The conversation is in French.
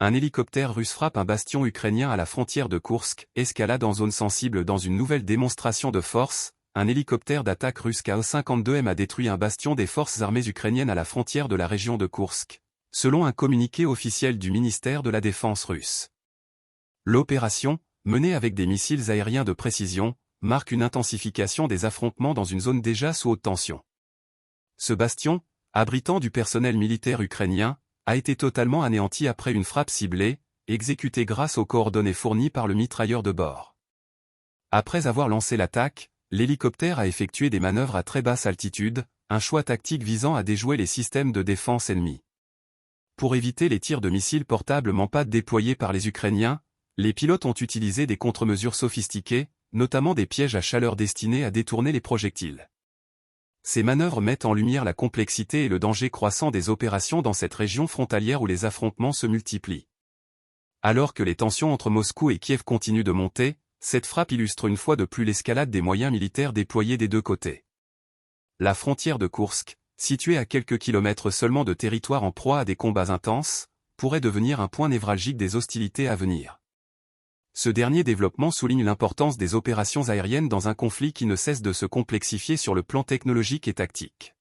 Un hélicoptère russe frappe un bastion ukrainien à la frontière de Koursk, escalade en zone sensible dans une nouvelle démonstration de force. Un hélicoptère d'attaque russe Ka-52M a détruit un bastion des forces armées ukrainiennes à la frontière de la région de Koursk, selon un communiqué officiel du ministère de la Défense russe. L'opération, menée avec des missiles aériens de précision, marque une intensification des affrontements dans une zone déjà sous haute tension. Ce bastion, abritant du personnel militaire ukrainien, a été totalement anéanti après une frappe ciblée, exécutée grâce aux coordonnées fournies par le mitrailleur de bord. Après avoir lancé l'attaque, l'hélicoptère a effectué des manœuvres à très basse altitude, un choix tactique visant à déjouer les systèmes de défense ennemis. Pour éviter les tirs de missiles portables MANPAD déployés par les Ukrainiens, les pilotes ont utilisé des contre-mesures sophistiquées, notamment des pièges à chaleur destinés à détourner les projectiles. Ces manœuvres mettent en lumière la complexité et le danger croissant des opérations dans cette région frontalière où les affrontements se multiplient. Alors que les tensions entre Moscou et Kiev continuent de monter, cette frappe illustre une fois de plus l'escalade des moyens militaires déployés des deux côtés. La frontière de Koursk, située à quelques kilomètres seulement de territoire en proie à des combats intenses, pourrait devenir un point névralgique des hostilités à venir. Ce dernier développement souligne l'importance des opérations aériennes dans un conflit qui ne cesse de se complexifier sur le plan technologique et tactique.